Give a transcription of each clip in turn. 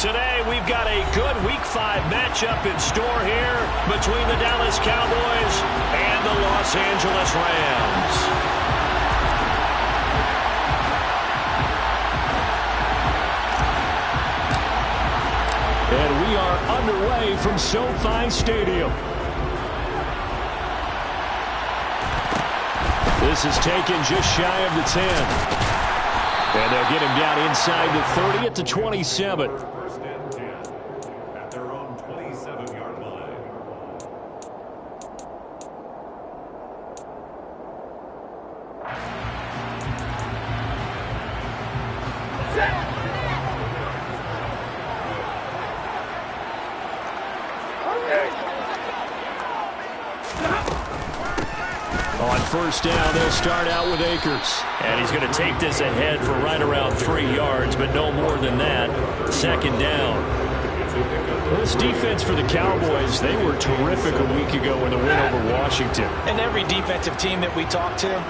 Today, we've got a good Week 5 matchup in store here between the Dallas Cowboys and the Los Angeles Rams. And we are underway from SoFi Stadium. This is taken just shy of the 10. And they'll get him down inside the 30 at the 27. First and 10 at their own 27-yard line. On first down, they'll start out with Akers. And he's going to take this ahead for right around 3 yards, but no more than that. Second down. Well, this defense for the Cowboys, they were terrific a week ago in the win over Washington. And every defensive team that we talk to,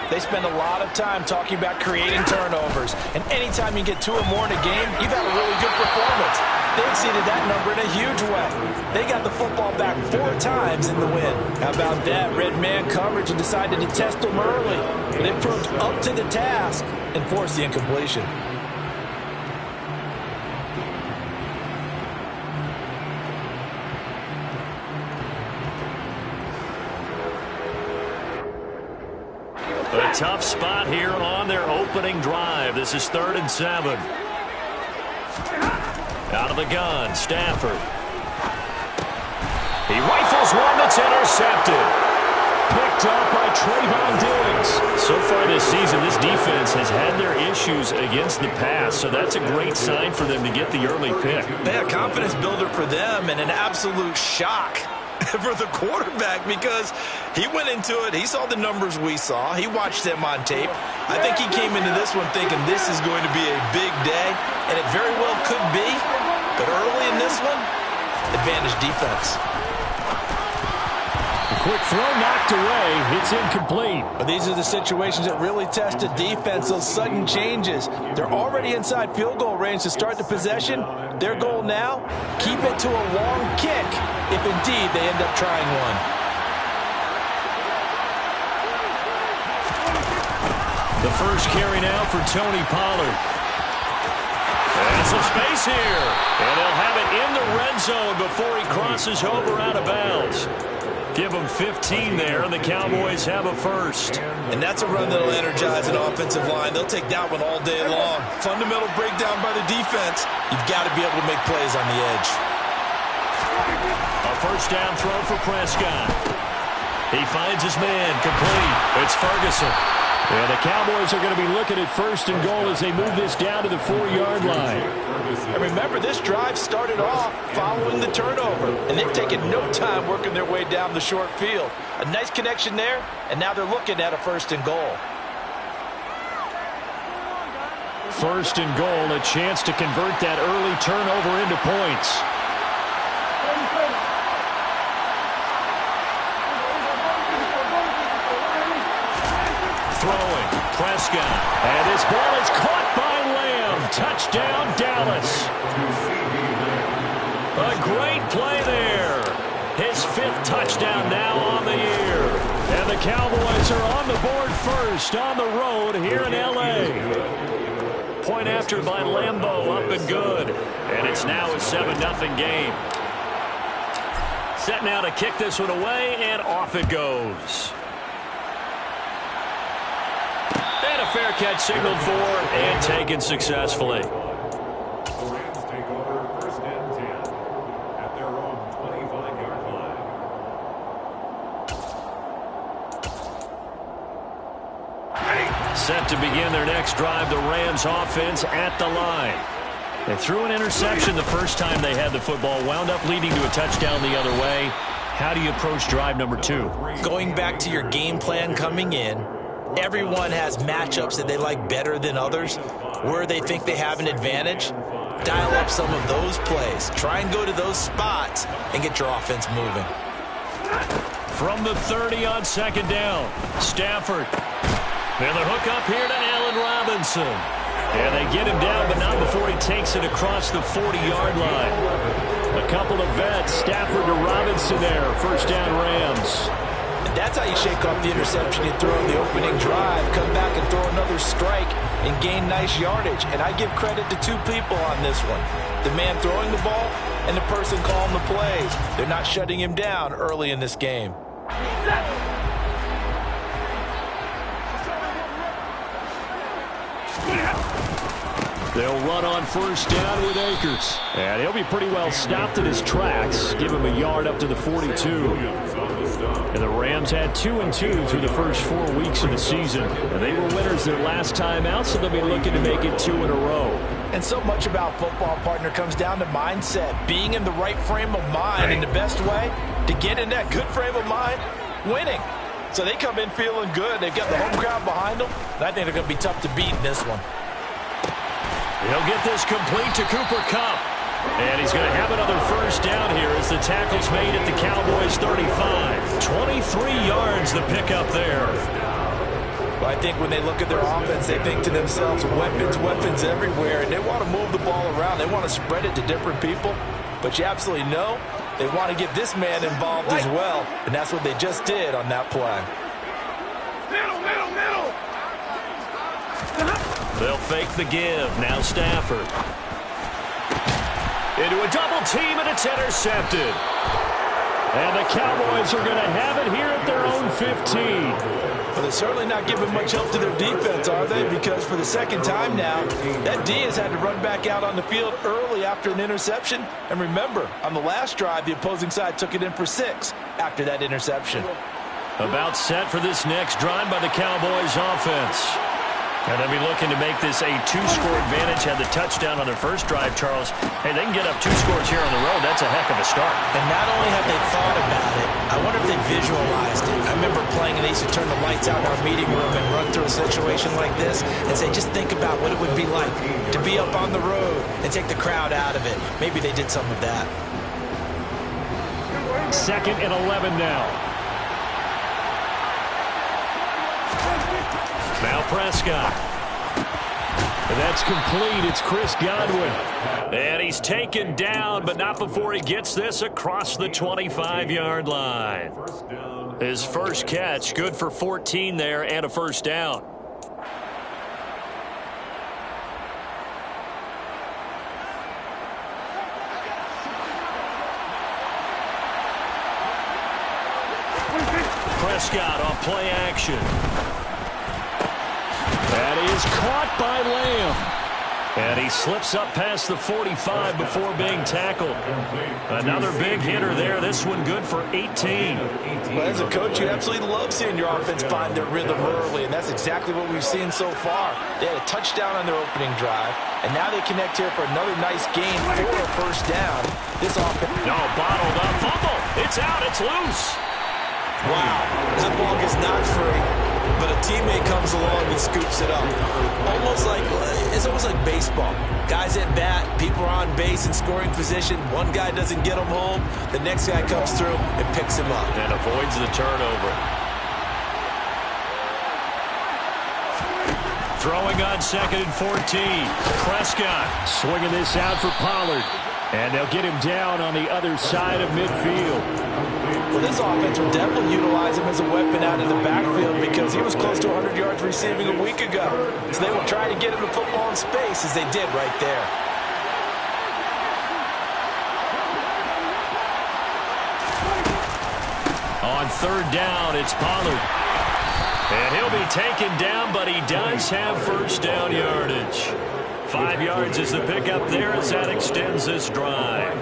they spend a lot of time talking about creating turnovers. And anytime you get 2 or more in a game, you've had a really good performance. They exceeded that number in a huge way. They got the football back 4 times in the win. How about that? Red man coverage and decided to test them early. But they proved up to the task and forced the incompletion. A tough spot here on their opening drive. This is 3rd and 7. Out of the gun, Stafford. He rifles one that's intercepted. Picked up by Trayvon Diggs. So far this season, this defense has had their issues against the pass, so that's a great sign for them to get the early pick. Yeah, confidence builder for them and an absolute shock for the quarterback because he went into it. He saw the numbers we saw. He watched them on tape. I think he came into this one thinking this is going to be a big day, and it very well could be. But early in this one, advantage defense. A quick throw knocked away. It's incomplete. But these are the situations that really test a defense, those sudden changes. They're already inside field goal range to start the possession. Their goal now, keep it to a long kick if indeed they end up trying one. The first carry now for Tony Pollard. And some space here. And they'll have it in the red zone before he crosses over out of bounds. Give them 15 there, and the Cowboys have a first. And that's a run that'll energize an offensive line. They'll take that one all day long. Fundamental breakdown by the defense. You've got to be able to make plays on the edge. A first down throw for Prescott. He finds his man complete. It's Ferguson. And the Cowboys are going to be looking at 1st and goal as they move this down to the 4-yard line. And remember, this drive started off following the turnover, and they've taken no time working their way down the short field. A nice connection there, and now they're looking at a 1st and goal. 1st and goal, a chance to convert that early turnover into points. Throwing, Prescott, and his ball is caught by Lamb. Touchdown, Dallas. A great play there. His 5th touchdown now on the year. And the Cowboys are on the board first on the road here in L.A. Point after by Lambeau, up and good. And it's now a 7-0 game. Set now to kick this one away, and off it goes. And a fair catch signaled for and taken successfully. The Rams take over 1st and 10 at their own 25-yard line. Set to begin their next drive, the Rams offense at the line. They threw an interception the first time they had the football, wound up leading to a touchdown the other way. How do you approach drive number 2? Going back to your game plan coming in, everyone has matchups that they like better than others. Where they think they have an advantage, dial up some of those plays. Try and go to those spots and get your offense moving. From the 30 on 2nd down, Stafford. And the hook up here to Allen Robinson. And they get him down, but not before he takes it across the 40-yard line. A couple of vets, Stafford to Robinson there. First down, Rams. And that's how you shake off the interception you throw in the opening drive. Come back and throw another strike and gain nice yardage. And I give credit to two people on this one. The man throwing the ball and the person calling the plays. They're not shutting him down early in this game. They'll run on first down with Akers. And he'll be pretty well stopped in his tracks. Give him a yard up to the 42. And the Rams had 2-2 through the first 4 weeks of the season. And they were winners their last time out, so they'll be looking to make it 2 in a row. And so much about football, partner, comes down to mindset. Being in the right frame of mind, and the best way to get in that good frame of mind, winning. So they come in feeling good. They've got the home crowd behind them. And I think they're going to be tough to beat in this one. He'll get this complete to Cooper Kupp. And he's going to have another first down here as the tackle's made at the Cowboys' 35. 23 yards the pickup there. Well, I think when they look at their offense, they think to themselves, weapons, weapons everywhere. And they want to move the ball around. They want to spread it to different people. But you absolutely know they want to get this man involved as well. And that's what they just did on that play. Middle. They'll fake the give. Now Stafford. Into a double team, and it's intercepted. And the Cowboys are going to have it here at their own 15. Well, they're certainly not giving much help to their defense, are they? Because for the second time now, that D has had to run back out on the field early after an interception. And remember, on the last drive, the opposing side took it in for 6 after that interception. About set for this next drive by the Cowboys offense. And they'll be looking to make this a 2-score advantage. Had the touchdown on their first drive, Charles. Hey, they can get up 2 scores here on the road. That's a heck of a start. And not only have they thought about it, I wonder if they visualized it. I remember playing and they used to turn the lights out in our meeting room and run through a situation like this and say, just think about what it would be like to be up on the road and take the crowd out of it. Maybe they did some of that. 2nd and 11 now. Now Prescott. And that's complete. It's Chris Godwin. And he's taken down, but not before he gets this across the 25-yard line. His first catch, good for 14 there and a first down. Prescott on play action. That is caught by Lamb. And he slips up past the 45 before being tackled. Another big hitter there. This one good for 18. Well, as a coach, you absolutely love seeing your offense find their rhythm early, and that's exactly what we've seen so far. They had a touchdown on their opening drive, and now they connect here for another nice gain for a first down. This offense... No, bottled up. Fumble. It's out. It's loose. Wow. That ball gets knocked free, but a teammate comes along and scoops it up. It's almost like baseball. Guys at bat, people are on base in scoring position. One guy doesn't get them home. The next guy comes through and picks him up. And avoids the turnover. Throwing on 2nd and 14. Prescott swinging this out for Pollard. And they'll get him down on the other side of midfield. Well, this offense will definitely utilize him as a weapon out in the backfield because he was close to 100 yards receiving a week ago. So they will try to get him the football in space as they did right there. On 3rd down, it's Pollard. And he'll be taken down, but he does have first down yardage. 5 yards is the pickup there as that extends this drive.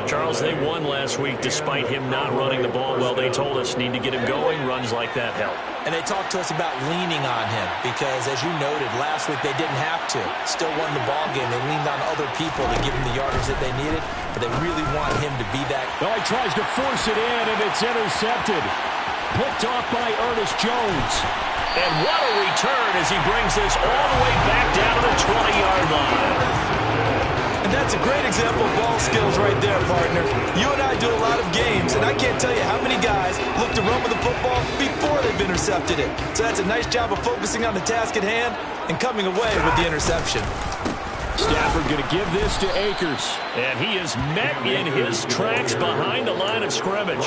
Charles, they won last week despite him not running the ball well. They told us need to get him going. Runs like that help. And they talked to us about leaning on him because, as you noted, last week they didn't have to. Still won the ball game. They leaned on other people to give him the yardage that they needed, but they really want him to be that. Oh, he tries to force it in, and it's intercepted. Picked off by Ernest Jones. And what a return as he brings this all the way back down to the 20-yard line. And And that's a great example of ball skills right there, partner. You and I do a lot of games, and I can't tell you how many guys look to run with the football before they've intercepted it. So that's a nice job of focusing on the task at hand and coming away with the interception. Stafford going to give this to Akers, and he is met in his tracks behind the line of scrimmage.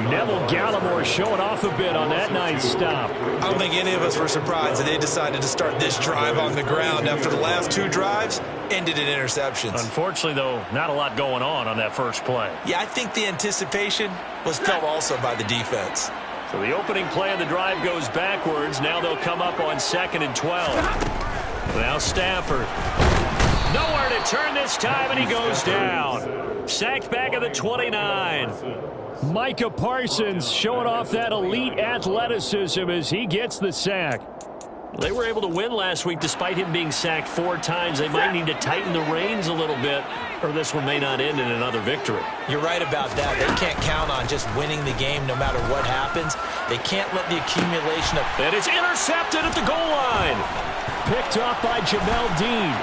Neville Gallimore showing off a bit on that nice stop. I don't think any of us were surprised that they decided to start this drive on the ground after the last two drives ended in interceptions. Unfortunately, though, not a lot going on that first play. Yeah, I think the anticipation was felt also by the defense. So the opening play of the drive goes backwards. Now they'll come up on 2nd and 12. Now Stafford. Nowhere to turn this time, and he goes down. Sacked back at the 29. Micah Parsons showing off that elite athleticism as he gets the sack. They were able to win last week despite him being sacked 4 times. They might need to tighten the reins a little bit, or this one may not end in another victory. You're right about that. They can't count on just winning the game no matter what happens. They can't let the accumulation of... And it's intercepted at the goal line. Picked up by Jamel Dean.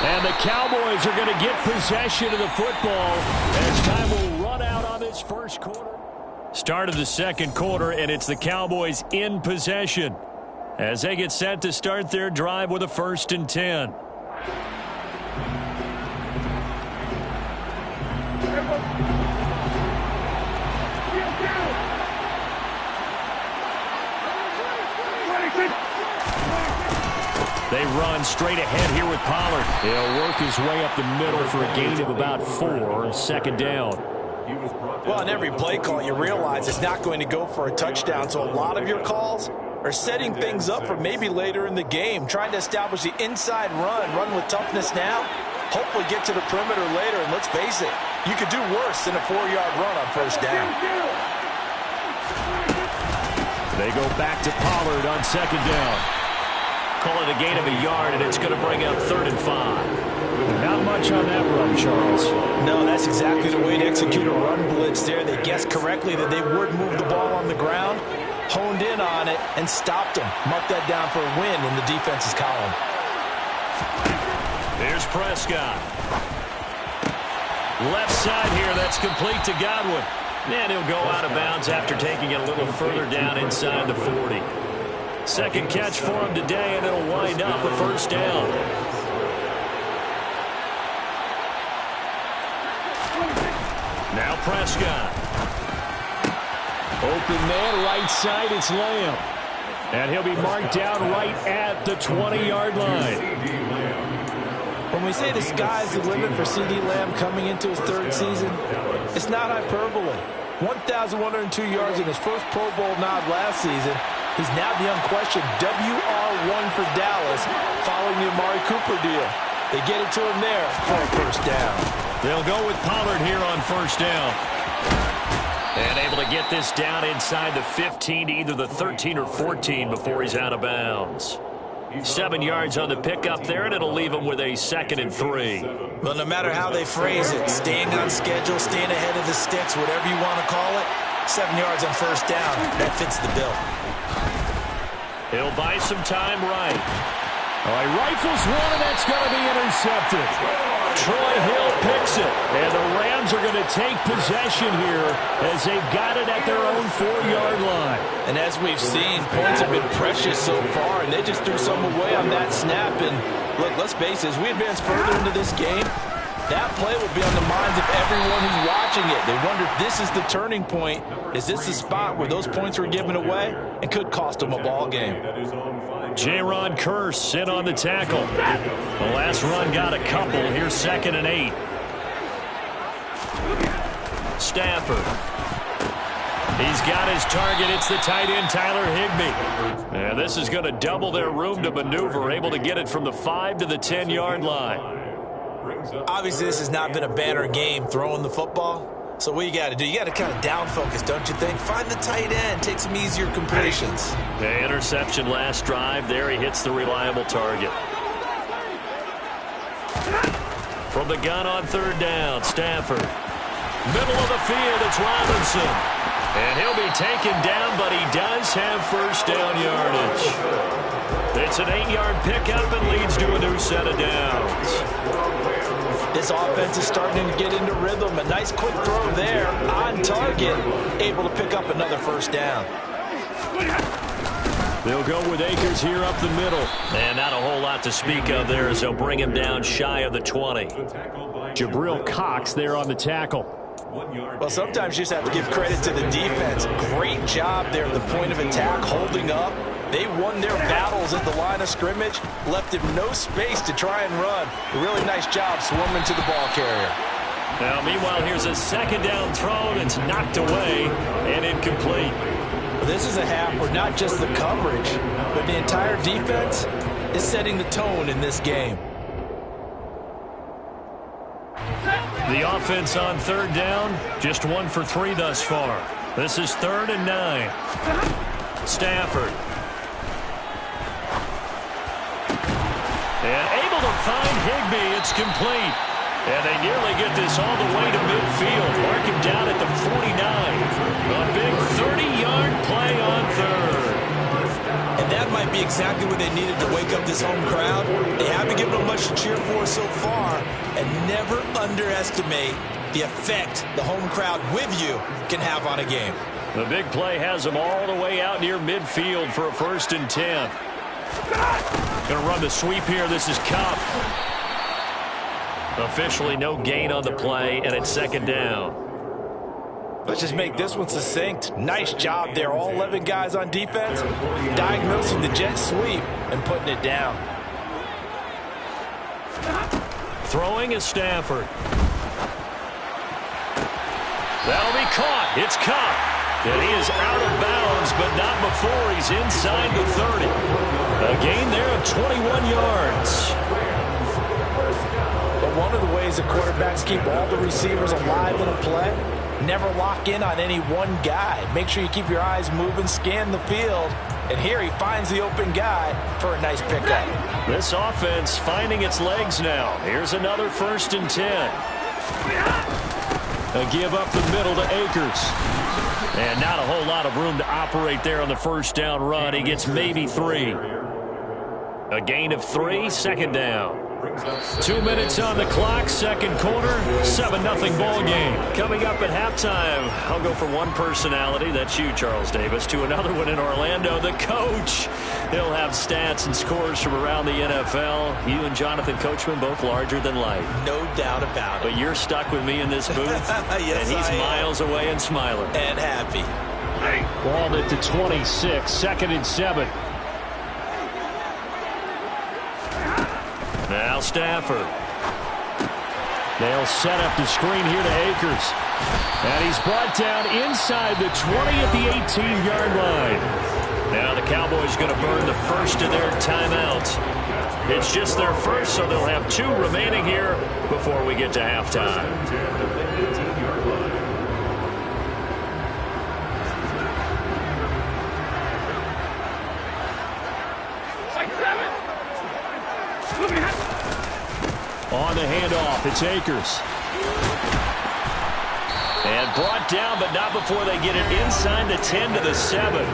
And the Cowboys are going to get possession of the football as time will run out on this first quarter. Start of the second quarter, and it's the Cowboys in possession as they get set to start their drive with a 1st and 10. They run straight ahead here with Pollard. He'll work his way up the middle for a gain of about 4, 2nd down. Well, in every play call, you realize it's not going to go for a touchdown, so a lot of your calls are setting things up for maybe later in the game, trying to establish the inside run with toughness now, hopefully get to the perimeter later, and let's face it, you could do worse than a 4-yard run on 1st down. They go back to Pollard on 2nd down. Call it a gain of a yard, and it's going to bring up 3rd and 5. Not much on that run, Charles. No, that's exactly the way to execute a run blitz there. They guessed correctly that they would move the ball on the ground, honed in on it, and stopped them. Mark that down for a win in the defense's column. Here's Prescott. Left side here, that's complete to Godwin. And he'll go out of bounds after taking it a little further down inside the 40. 2nd catch for him today, and it'll wind up a 1st down. Now Prescott. Open man, right side, it's Lamb. And he'll be marked down right at the 20-yard line. When we say the sky's the limit for C.D. Lamb coming into his 3rd season, it's not hyperbole. 1,102 yards in his first Pro Bowl nod last season. He's now the unquestioned WR1 for Dallas following the Amari Cooper deal. They get it to him there for a 1st down. They'll go with Pollard here on 1st down. And able to get this down inside the 15 to either the 13 or 14 before he's out of bounds. 7 yards on the pickup there, and it'll leave him with a 2nd and 3. Well, no matter how they phrase it, staying on schedule, staying ahead of the sticks, whatever you want to call it, 7 yards on 1st down, that fits the bill. He'll buy some time right. All right, rifles one, and that's going to be intercepted. Troy Hill picks it, and the Rams are going to take possession here as they've got it at their own 4-yard line. And as we've seen, points have been precious so far, and they just threw some away on that snap. And look, let's face it, as we advance further into this game, that play will be on the minds of everyone who's watching it. They wonder if this is the turning point. Is this the spot where those points were given away and could cost them a ball game? Jaron Kearse in on the tackle. The last run got a couple. Here's 2nd and 8. Stafford. He's got his target. It's the tight end, Tyler Higbee. And this is going to double their room to maneuver, able to get it from the 5 to the 10-yard line. Obviously, this has not been a banner game throwing the football. So what you got to do, you got to kind of down focus, don't you think? Find the tight end, take some easier completions. The interception last drive. There he hits the reliable target. From the gun on 3rd down, Stafford. Middle of the field, it's Robinson. And he'll be taken down, but he does have 1st down yardage. It's an 8-yard pickup and leads to a new set of downs. This offense is starting to get into rhythm. A nice quick throw there on target, able to pick up another first down. They'll go with Akers here up the middle. And not a whole lot to speak of there as they'll bring him down shy of the 20. Jabril Cox there on the tackle. Well, sometimes you just have to give credit to the defense. Great job there at the point of attack, holding up. They won their battles at the line of scrimmage, left him no space to try and run. A really nice job swarming to the ball carrier. Now, meanwhile, here's a second down throw that's knocked away and incomplete. Well, this is a half where not just the coverage, but the entire defense is setting the tone in this game. The offense on third down, just 1 for 3 thus far. This is 3rd and 9. Stafford. And able to find Higbee. It's complete. And they nearly get this all the way to midfield. Mark him down at the 49. A big 30-yard play on third. And that might be exactly what they needed to wake up this home crowd. They haven't given them much to cheer for so far. And never underestimate the effect the home crowd with you can have on a game. The big play has them all the way out near midfield for a 1st and 10. Going to run the sweep here. This is Cup. Officially no gain on the play, and it's 2nd down. Let's just make this one succinct. Nice job there. All 11 guys on defense diagnosing the jet sweep and putting it down. Throwing is Stafford. That'll be caught. It's Cup. And he is out of bounds, but not before he's inside the 30. A gain there of 21 yards. But one of the ways the quarterbacks keep all the receivers alive in a play, never lock in on any one guy. Make sure you keep your eyes moving, scan the field. And here he finds the open guy for a nice pickup. This offense finding its legs now. Here's another 1st and 10. A give up the middle to Akers. And not a whole lot of room to operate there on the 1st down run. He gets maybe 3. A gain of 3, 2nd down. 2 minutes on the clock, 2nd quarter, 7-0 ball game. Coming up at halftime, I'll go from one personality, that's you, Charles Davis, to another one in Orlando, the coach. He'll have stats and scores from around the NFL. You and Jonathan Coachman, both larger than life. No doubt about it. But you're stuck with me in this booth, yes, and he's miles away and smiling. And happy. Ball at the 26, 2nd and 7. Now Stafford. They'll set up the screen here to Akers. And he's brought down inside the 20 at the 18-yard line. Now the Cowboys going to burn the first of their timeouts. It's just their first, so they'll have 2 remaining here before we get to halftime. On the handoff, it's Akers. And brought down, but not before they get it inside the 10 to the 7.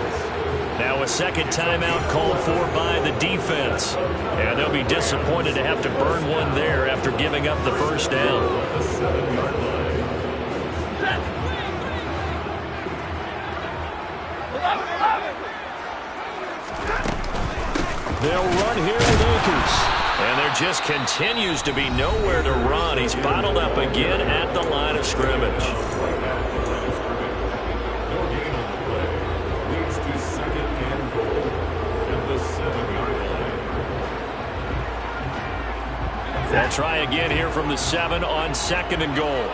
Now a 2nd timeout called for by the defense. And they'll be disappointed to have to burn one there after giving up the 1st down. They'll run here with Akers. And there just continues to be nowhere to run. He's bottled up again at the line of scrimmage. Leads to 2nd and goal at the 7-yard line. They'll try again here from the 7 on 2nd and goal.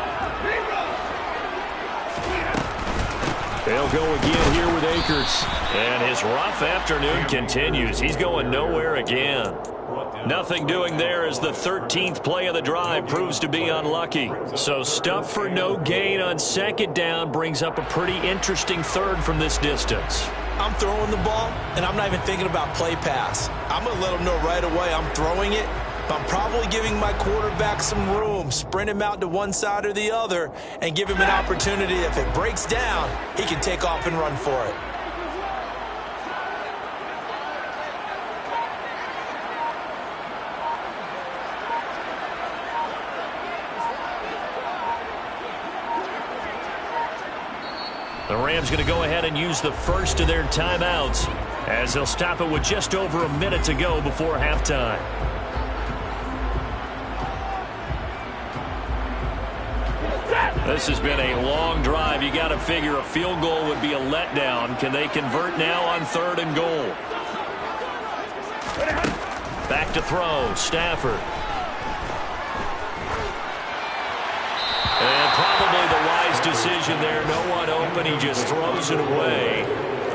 They'll go again here with Akers. And his rough afternoon continues. He's going nowhere again. Nothing doing there as the 13th play of the drive proves to be unlucky. So stuff for no gain on 2nd down brings up a pretty interesting 3rd from this distance. I'm throwing the ball, and I'm not even thinking about play pass. I'm going to let them know right away I'm throwing it. I'm probably giving my quarterback some room, sprint him out to one side or the other, and give him an opportunity. If it breaks down, he can take off and run for it. The Rams going to go ahead and use the first of their timeouts as they'll stop it with just over a minute to go before halftime. This has been a long drive. You got to figure a field goal would be a letdown. Can they convert now on 3rd and goal? Back to throw. Stafford. And probably the wise decision there. No one open. He just throws it away.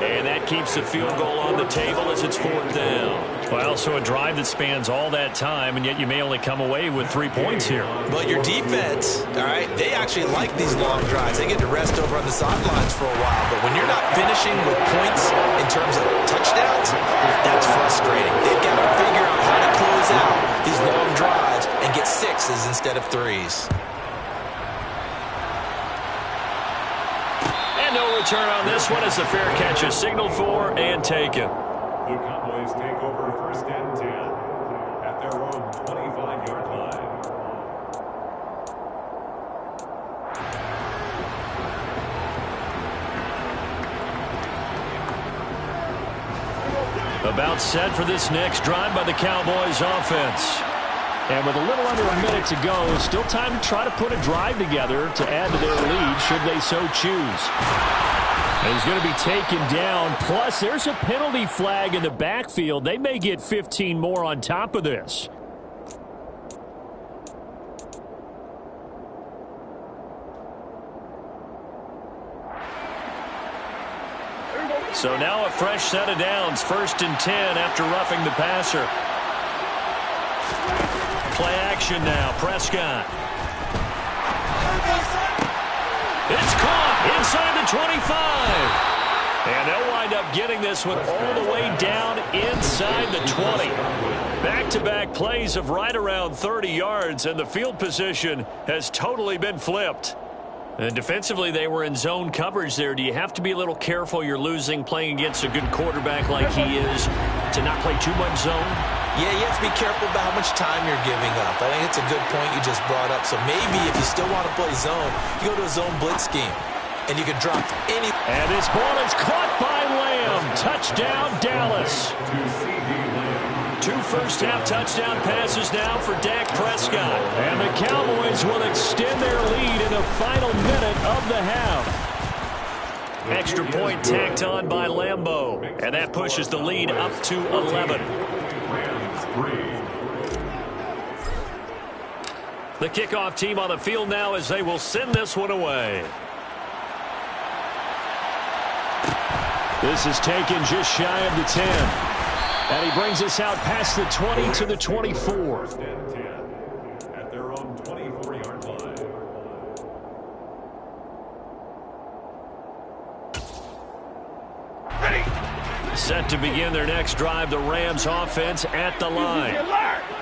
And that keeps the field goal on the table as it's 4th down. Well, so a drive that spans all that time, and yet you may only come away with 3 points here. But your defense, all right, they actually like these long drives. They get to rest over on the sidelines for a while. But when you're not finishing with points in terms of touchdowns, that's frustrating. They've got to figure out how to close out these long drives and get 6s instead of 3s. No return on this one as the fair catch is signaled for and taken. The Cowboys take over 1st and 10 at their own 25-yard line. About set for this next drive by the Cowboys offense. And with a little under a minute to go, still time to try to put a drive together to add to their lead should they so choose. He's going to be taken down. Plus, there's a penalty flag in the backfield. They may get 15 more on top of this. So now a fresh set of downs. 1st and 10 after roughing the passer. Play action now. Prescott. It's caught inside the 25. And they'll wind up getting this one all the way down inside the 20. Back-to-back plays of right around 30 yards, and the field position has totally been flipped. And defensively, they were in zone coverage there. Do you have to be a little careful? You're losing playing against a good quarterback like he is to not play too much zone? Yeah, you have to be careful about how much time you're giving up. I think it's a good point you just brought up. So maybe if you still want to play zone, you go to a zone blitz scheme, and you can drop any. And this ball is caught by Lamb. Touchdown, Dallas. 2 first-half touchdown passes now for Dak Prescott. And the Cowboys will extend their lead in the final minute of the half. Extra point tacked on by Lambeau. And that pushes the lead up to 11. The kickoff team on the field now as they will send this one away. This is taken just shy of the 10. And he brings us out past the 20 to the 24. 1st and 10 at their own 24-yard line. Set to begin their next drive, the Rams offense at the line.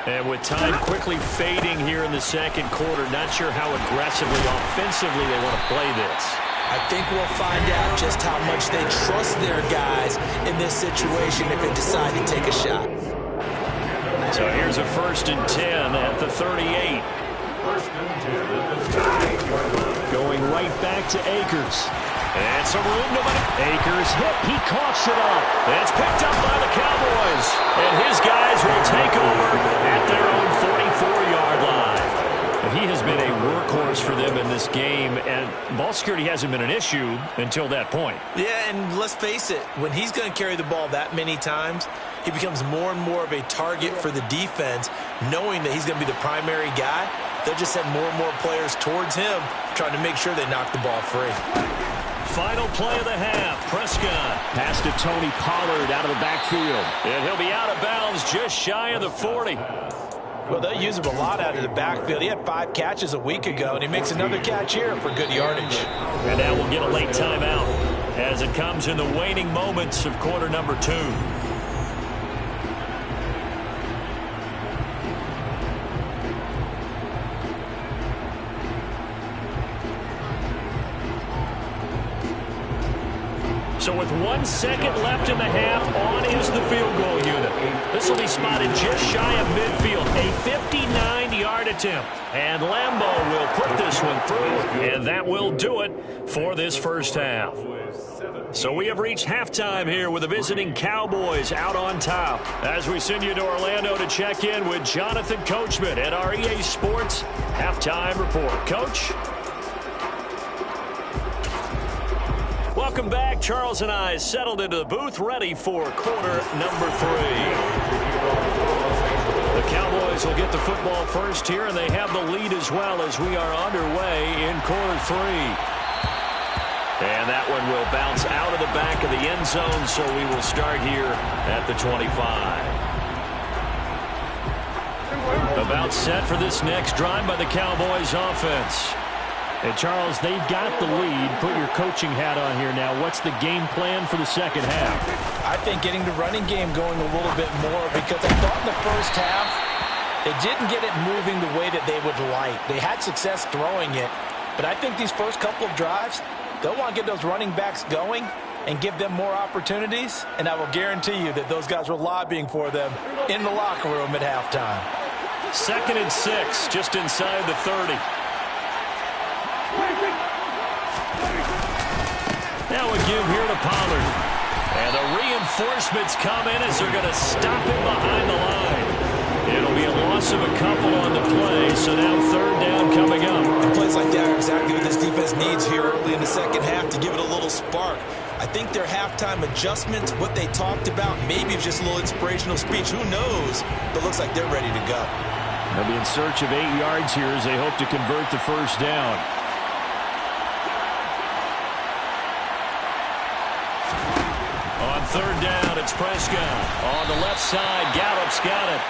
And with time quickly fading here in the second quarter, not sure how aggressively, offensively they want to play this. I think we'll find out just how much they trust their guys in this situation if they decide to take a shot. So here's a 1st and 10 at the 38. 1st and 10 at the 38-yard line. Going right back to Akers. And some room to Akers hit. He coughs it up. And it's picked up by the Cowboys. And his guys will take over at their own 44-yard line. He has been a workhorse for them in this game, and ball security hasn't been an issue until that point. Yeah, and let's face it, when he's going to carry the ball that many times, he becomes more and more of a target for the defense, knowing that he's going to be the primary guy. They'll just send more and more players towards him, trying to make sure they knock the ball free. Final play of the half. Prescott. Pass to Tony Pollard out of the backfield. And he'll be out of bounds just shy of the 40. Well, they'll use him a lot out of the backfield. He had 5 catches a week ago, and he makes another catch here for good yardage. And now we'll get a late timeout as it comes in the waning moments of quarter number 2. So with 1 second left in the half, on is the field goal unit. This will be spotted just shy of midfield. A 59-yard point attempt. And Lambeau will put this one through, and that will do it for this first half. So we have reached halftime here with the visiting Cowboys out on top. As we send you to Orlando to check in with Jonathan Coachman at our EA Sports Halftime Report. Coach? Welcome back. Charles and I settled into the booth, ready for quarter number 3. The Cowboys will get the football first here, and they have the lead as well as we are underway in quarter 3. And that one will bounce out of the back of the end zone, so we will start here at the 25. About set for this next drive by the Cowboys offense. And Charles, they've got the lead. Put your coaching hat on here now. What's the game plan for the second half? I think getting the running game going a little bit more, because I thought in the first half they didn't get it moving the way that they would like. They had success throwing it, but I think these first couple of drives, they'll want to get those running backs going and give them more opportunities, and I will guarantee you that those guys were lobbying for them in the locker room at halftime. 2nd and 6, just inside the 30. Now a give here to Pollard. And the reinforcements come in as they're going to stop him behind the line. It'll be a loss of a couple on the play, so now 3rd down coming up. And plays like that are exactly what this defense needs here early in the second half to give it a little spark. I think their halftime adjustments, what they talked about, maybe it was just a little inspirational speech. Who knows? But it looks like they're ready to go. They'll be in search of 8 yards here as they hope to convert the first down. On 3rd down, it's Prescott. On the left side, Gallup's got it.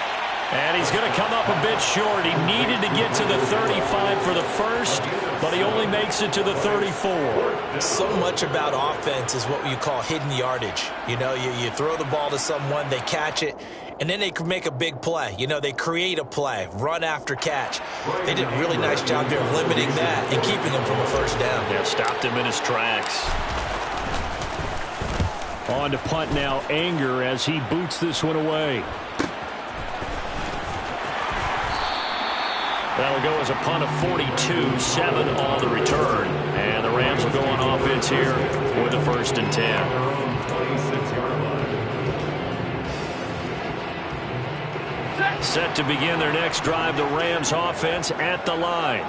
And he's going to come up a bit short. He needed to get to the 35 for the first, but he only makes it to the 34. So much about offense is what you call hidden yardage. You know, you throw the ball to someone, they catch it, and then they can make a big play. You know, they create a play, run after catch. They did a really nice job there of limiting that and keeping him from a first down. Yeah, stopped him in his tracks. On to punt now, Anger, as he boots this one away. That'll go as a punt of 42, 7 on the return. And the Rams will go on offense here with a 1st and 10. Set to begin their next drive, the Rams offense at the line.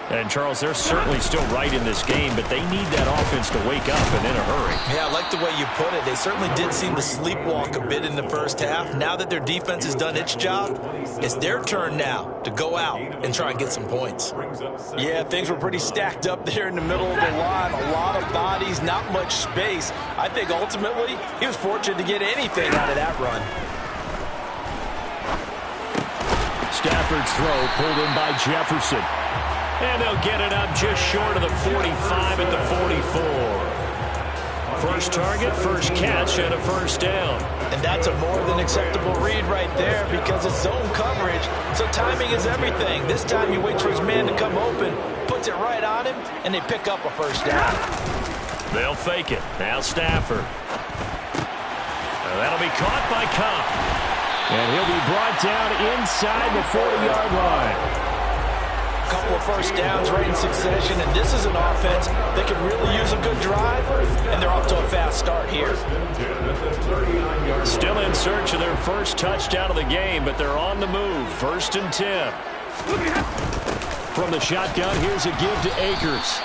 And, Charles, they're certainly still right in this game, but they need that offense to wake up and in a hurry. Yeah, I like the way you put it. They certainly did seem to sleepwalk a bit in the first half. Now that their defense has done its job, it's their turn now to go out and try and get some points. Yeah, things were pretty stacked up there in the middle of the line. A lot of bodies, not much space. I think ultimately he was fortunate to get anything out of that run. Stafford's throw pulled in by Jefferson. And they'll get it up just short of the 45 at the 44. First target, first catch, and a first down. And that's a more than acceptable read right there because it's zone coverage, so timing is everything. This time he waits for his man to come open, puts it right on him, and they pick up a first down. They'll fake it. Now Stafford. And that'll be caught by Cobb. And he'll be brought down inside the 40-yard line. Couple of first downs right in succession, and this is an offense that can really use a good drive, and they're off to a fast start here. Still in search of their first touchdown of the game, but they're on the move. 1st and 10. From the shotgun, here's a give to Akers.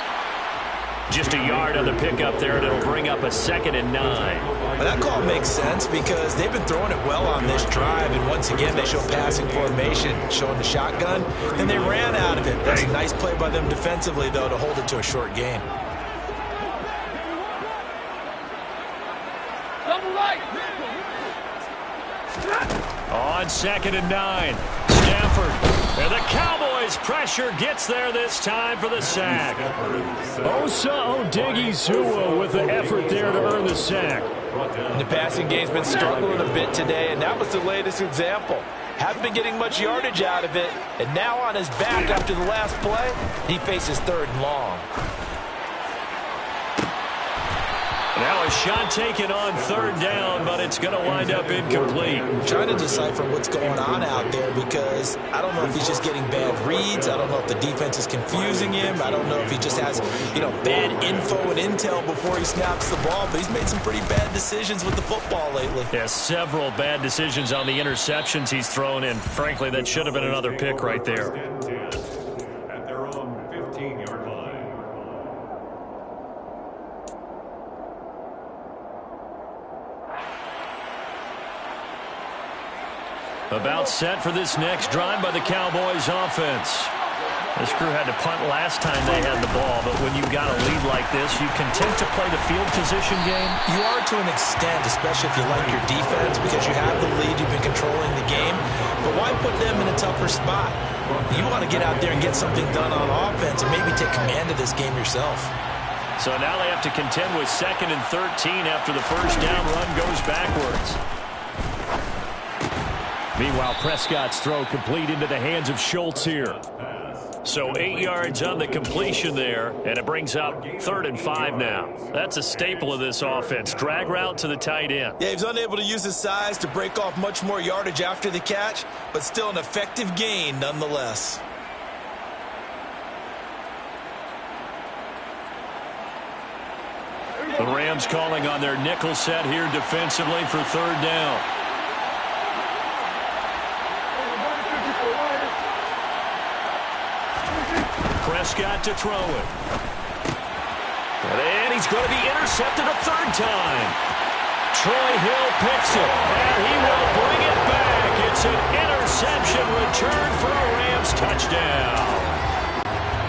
Just a yard on the pickup there, and it'll bring up a 2nd and 9. Well, that call makes sense because they've been throwing it well on this drive, and once again they show passing formation, showing the shotgun, and they ran out of it. That's a nice play by them defensively, though, to hold it to a short gain. On 2nd and 9, Stafford. And the Cowboys pressure gets there this time for the sack. Osa Odighizuwa with the effort there to earn the sack. The passing game's been struggling a bit today, and that was the latest example. Haven't been getting much yardage out of it, and now on his back after the last play, he faces 3rd and long. Now a shot taken on third down, but it's going to wind up incomplete. I'm trying to decipher what's going on out there because I don't know if he's just getting bad reads. I don't know if the defense is confusing him. I don't know if he just has, bad info and intel before he snaps the ball. But he's made some pretty bad decisions with the football lately. Yeah, several bad decisions on the interceptions he's thrown in. Frankly, that should have been another pick right there. At their own 15-yard line. About set for this next drive by the Cowboys offense. This crew had to punt last time they had the ball, but when you've got a lead like this, you content to play the field position game? You are to an extent, especially if you like your defense, because you have the lead, you've been controlling the game. But why put them in a tougher spot? You want to get out there and get something done on offense and maybe take command of this game yourself. So now they have to contend with 2nd and 13 after the first down run goes backwards. Meanwhile, Prescott's throw complete into the hands of Schultz here. So 8 yards on the completion there, and it brings up 3rd and 5 now. That's a staple of this offense. Drag route to the tight end. Yeah, he's unable to use his size to break off much more yardage after the catch, but still an effective gain nonetheless. The Rams calling on their nickel set here defensively for 3rd down. Prescott to throw it. And he's going to be intercepted a 3rd time. Troy Hill picks it, and he will bring it back. It's an interception return for a Rams touchdown.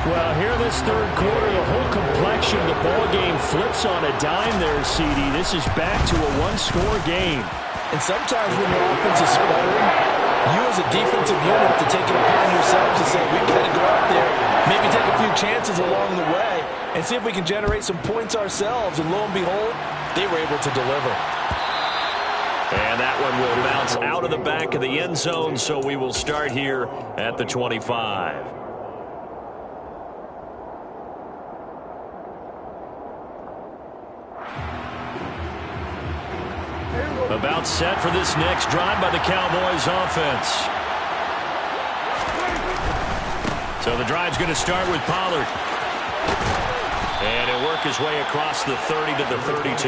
Well, here this 3rd quarter, the whole complexion of the ball game flips on a dime there, CD. This is back to a one-score game. And sometimes when your offense is sputtering, you as a defensive unit to take it upon yourselves to say, we've got to go out there, maybe take a few chances along the way and see if we can generate some points ourselves. And lo and behold, they were able to deliver. And that one will bounce out of the back of the end zone, so we will start here at the 25. About set for this next drive by the Cowboys offense. So the drive's going to start with Pollard. And he'll work his way across the 30 to the 32.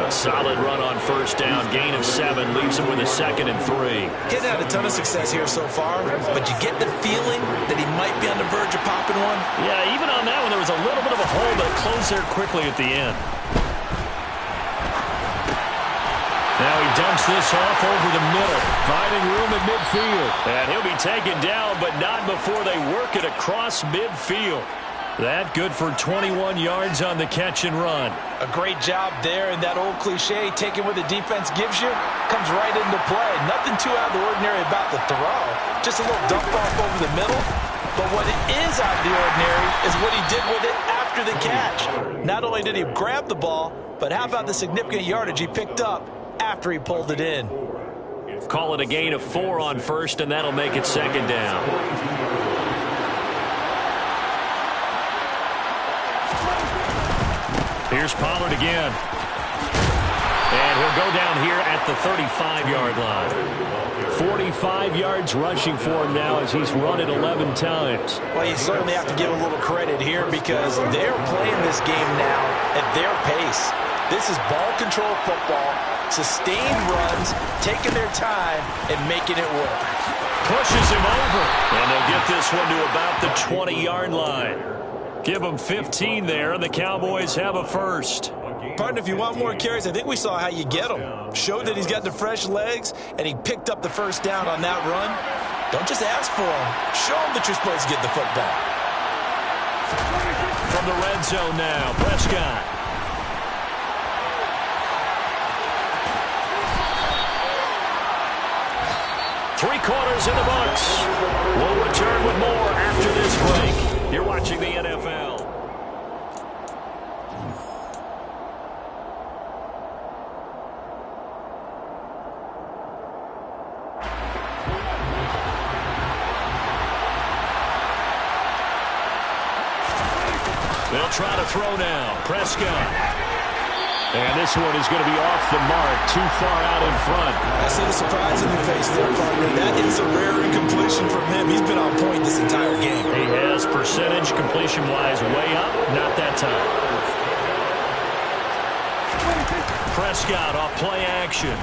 A solid run on first down. Gain of 7 leaves him with a 2nd and 3. Getting had a ton of success here so far, but you get the feeling that he might be on the verge of popping one. Yeah, even on that one, there was a little bit of a hole that closed there quickly at the end. Now he dumps this off over the middle, finding room at midfield. And he'll be taken down, but not before they work it across midfield. That good for 21 yards on the catch and run. A great job there, and that old cliche, taking what the defense gives you, comes right into play. Nothing too out of the ordinary about the throw. Just a little dump off over the middle. But what is out of the ordinary is what he did with it after the catch. Not only did he grab the ball, but how about the significant yardage he picked up after he pulled it in. Call it a gain of 4 on first, and that'll make it 2nd down. Here's Pollard again. And he'll go down here at the 35-yard line. 45 yards rushing for him now as he's run it 11 times. Well, you certainly have to give a little credit here because they're playing this game now at their pace. This is ball control football, sustained runs, taking their time, and making it work. Pushes him over. And they'll get this one to about the 20-yard line. Give them 15 there, and the Cowboys have a first. Partner, if you want more carries, I think we saw how you get them. Showed that he's got the fresh legs, and he picked up the first down on that run. Don't just ask for him. Show him that you're supposed to get the football. From the red zone now, Prescott. Three-quarters in the books. We'll return with more after this break. You're watching the NFL. They'll try to throw now. Prescott. And this one is going to be off the mark, too far out in front. I see the surprise in your face there, partner. That is a rare incompletion from him. He's been on point this entire game. He has percentage completion-wise way up, not that time. Prescott off play action.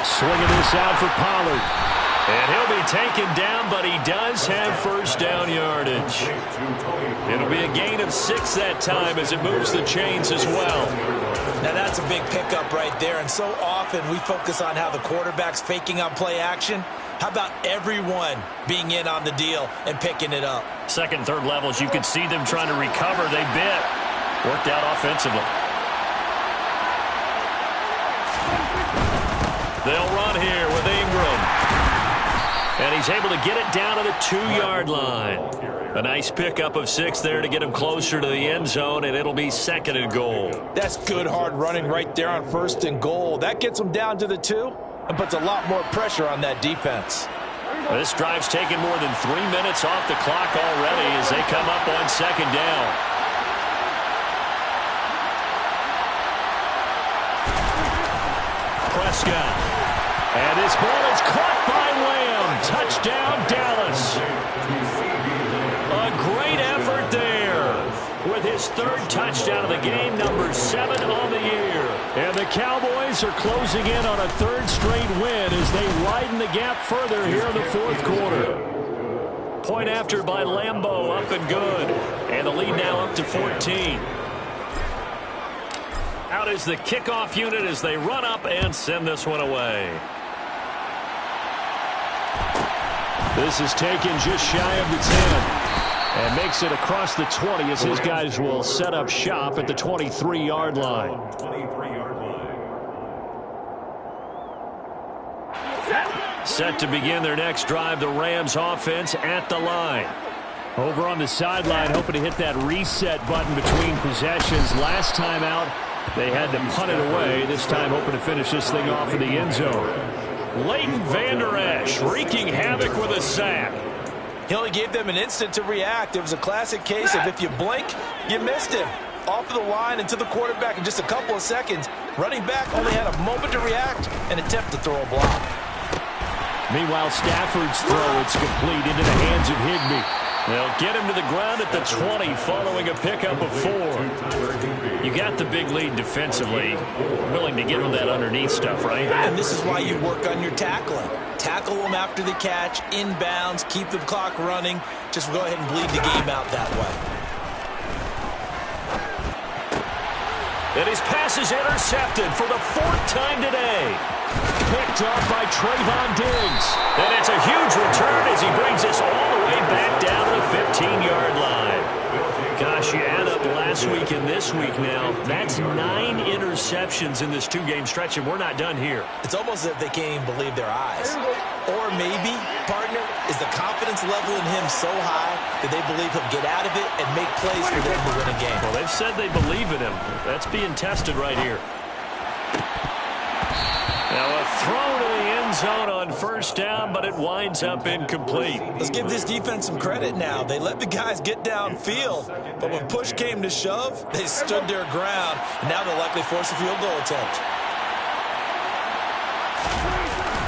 Swinging this out for Pollard. And he'll be taken down, but he does have first down yardage. It'll be a gain of 6 that time as it moves the chains as well. Now that's a big pickup right there, and so often we focus on how the quarterback's faking on play action. How about everyone being in on the deal and picking it up? Second, third levels, you could see them trying to recover. They bit. Worked out offensively. They'll run here with Ingram. And he's able to get it down to the 2-yard line. A nice pickup of 6 there to get him closer to the end zone, and it'll be 2nd and goal. That's good hard running right there on 1st and goal. That gets him down to the 2 and puts a lot more pressure on that defense. This drive's taken more than 3 minutes off the clock already as they come up on 2nd down. Prescott. And this ball is caught by Lamb. Touchdown, Dallas. A great effort there with his 3rd touchdown of the game, number 7 on the year. And the Cowboys are closing in on a 3rd straight win as they widen the gap further here in the 4th quarter. Point after by Lambeau, up and good. And the lead now up to 14. Out is the kickoff unit as they run up and send this one away. This is taken just shy of the 10 and makes it across the 20 as his guys will set up shop at the 23-yard line. 23-yard line. Set to begin their next drive, the Rams offense at the line. Over on the sideline, hoping to hit that reset button between possessions. Last time out, they had to punt it away. This time hoping to finish this thing off in the end zone. Leighton Vander Esch wreaking havoc with a sack. He only gave them an instant to react. It was a classic case of if you blink, you missed him. Off of the line and to the quarterback in just a couple of seconds. Running back only had a moment to react and attempt to throw a block. Meanwhile, Stafford's throw, it's complete into the hands of Higbee. They'll get him to the ground at the 20 following a pickup of 4. You got the big lead defensively. Willing to give him that underneath stuff, right? And this is why you work on your tackling. Tackle them after the catch, inbounds, keep the clock running. Just go ahead and bleed the game out that way. And his pass is intercepted for the 4th time today. Picked off by Trayvon Diggs. And it's a huge return as he brings us all the way back down to the 15-yard line. Gosh, you add up last week and this week now. That's 9 interceptions in this 2-game stretch, and we're not done here. It's almost as if they can't even believe their eyes. Or maybe, partner, is the confidence level in him so high that they believe he'll get out of it and make plays for them to win a game. Well, they've said they believe in him. That's being tested right here. Now a throw to the end zone on 1st down, but it winds up incomplete. Let's give this defense some credit now. They let the guys get downfield, but when push came to shove, they stood their ground, and now they'll likely force a field goal attempt.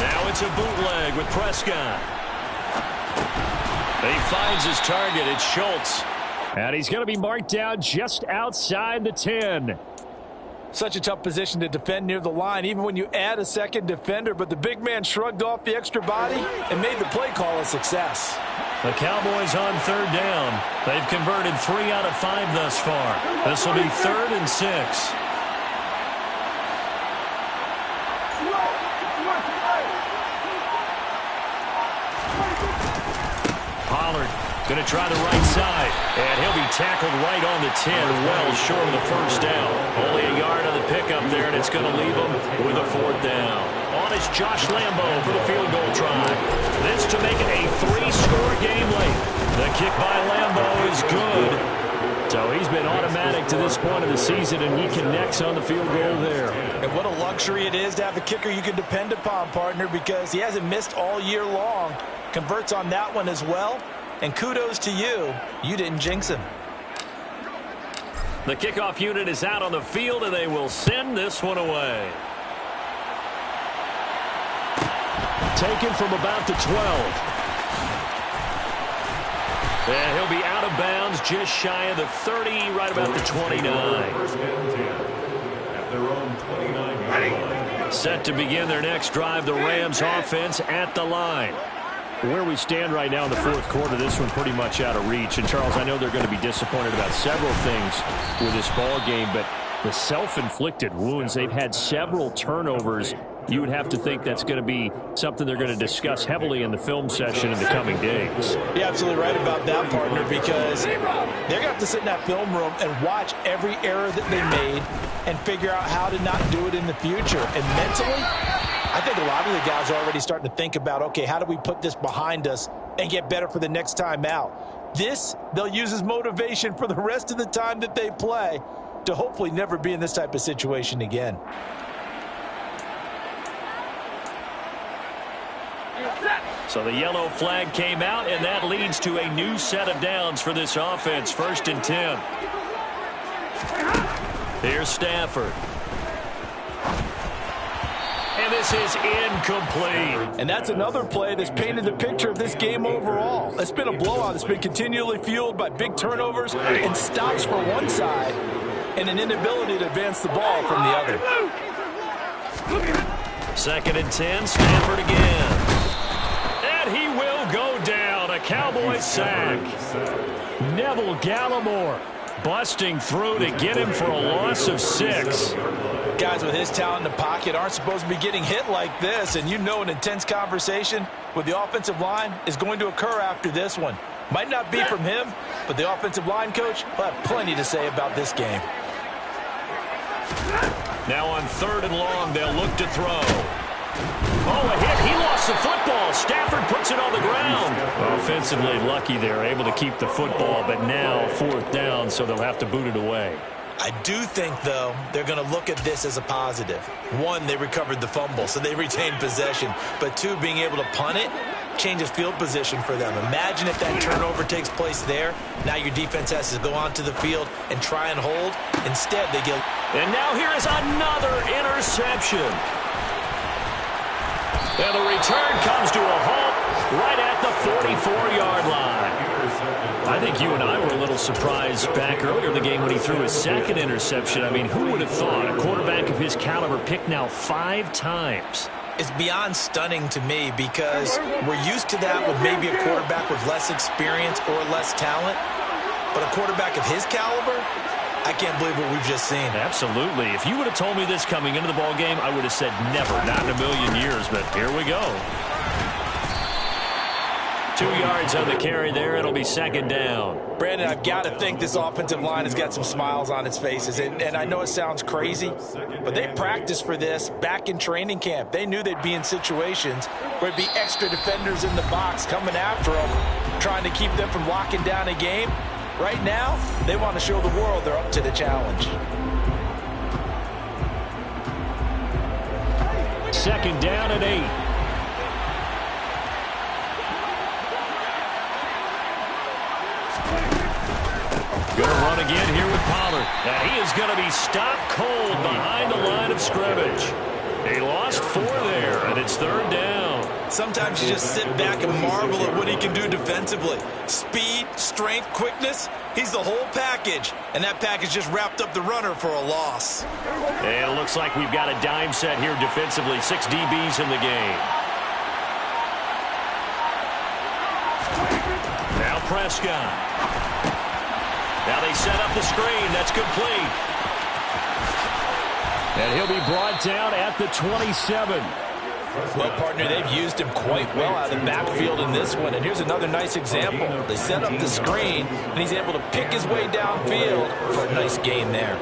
Now it's a bootleg with Prescott. He finds his target. It's Schultz. And he's going to be marked down just outside the 10. Such a tough position to defend near the line, even when you add a 2nd defender. But the big man shrugged off the extra body and made the play call a success. The Cowboys on 3rd down. They've converted 3 out of 5 thus far. This will be 3rd and 6. Pollard going to try the right side, and he'll be tackled right on the 10, well short of the 1st down. Only a yard on the pickup there, and it's going to leave him with a 4th down. On is Josh Lambeau for the field goal try. This to make it a 3-score game late. The kick by Lambeau is good. So he's been automatic to this point of the season, and he connects on the field goal there. And what a luxury it is to have a kicker you can depend upon, partner, because he hasn't missed all year long. Converts on that one as well. And kudos to you. You didn't jinx him. The kickoff unit is out on the field, and they will send this one away. Taken from about the 12. And he'll be out of bounds just shy of the 30, right about the 29. First and 10 at their own 29-yard line. Set to begin their next drive, the Rams offense at the line. Where we stand right now in the fourth quarter, this one pretty much out of reach. And, Charles, I know they're going to be disappointed about several things with this ball game, but the self-inflicted wounds, they've had several turnovers. You would have to think that's going to be something they're going to discuss heavily in the film session in the coming days. You're absolutely right about that, partner, because they're going to have to sit in that film room and watch every error that they made and figure out how to not do it in the future. And mentally, I think a lot of the guys are already starting to think about, okay, how do we put this behind us and get better for the next time out? This, they'll use as motivation for the rest of the time that they play to hopefully never be in this type of situation again. So the yellow flag came out, and that leads to a new set of downs for this offense. 1st and 10. Here's Stafford. And this is incomplete. And that's another play that's painted the picture of this game overall. It's been a blowout. It's been continually fueled by big turnovers and stops for one side and an inability to advance the ball from the other. 2nd and 10, Stafford again. And he will go down. A Cowboys sack. Neville Gallimore busting through to get him for a loss of 6. Guys with his talent in the pocket aren't supposed to be getting hit like this, and you know an intense conversation with the offensive line is going to occur after this one. Might not be from him, but the offensive line coach will have plenty to say about this game. Now on 3rd and long, they'll look to throw. Oh, a hit. He lost the football. Stafford puts it on the ground. Offensively lucky they're able to keep the football, but now 4th down, so they'll have to boot it away. I do think, though, they're going to look at this as a positive. 1, they recovered the fumble, so they retained possession. But 2, being able to punt it changes field position for them. Imagine if that turnover takes place there. Now your defense has to go onto the field and try and hold. Instead, they get... And now here is another interception. And the return comes to a halt right at the 44-yard line. I think you and I were a little surprised back earlier in the game when he threw his 2nd interception. I mean, who would have thought a quarterback of his caliber picked now 5 times? It's beyond stunning to me because we're used to that with maybe a quarterback with less experience or less talent. But a quarterback of his caliber, I can't believe what we've just seen. Absolutely. If you would have told me this coming into the ball game, I would have said never, not in a million years. But here we go. 2 yards on the carry there. It'll be 2nd down. Brandon, I've got to think this offensive line has got some smiles on its faces. And I know it sounds crazy, but they practiced for this back in training camp. They knew they'd be in situations where it'd be extra defenders in the box coming after them, trying to keep them from locking down a game. Right now, they want to show the world they're up to the challenge. 2nd down and 8. Going to run again here with Pollard. And he is going to be stopped cold behind the line of scrimmage. He lost 4 there, and it's 3rd down. Sometimes you just sit back and marvel at what he can do defensively. Speed, strength, quickness, he's the whole package. And that package just wrapped up the runner for a loss. And it looks like we've got a dime set here defensively. 6 DBs in the game. Now Prescott. Now they set up the screen. That's complete. And he'll be brought down at the 27. Well, partner, they've used him quite well out of the backfield in this one. And here's another nice example. They set up the screen, and he's able to pick his way downfield for a nice gain there.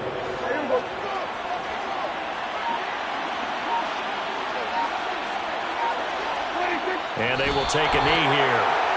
And they will take a knee here.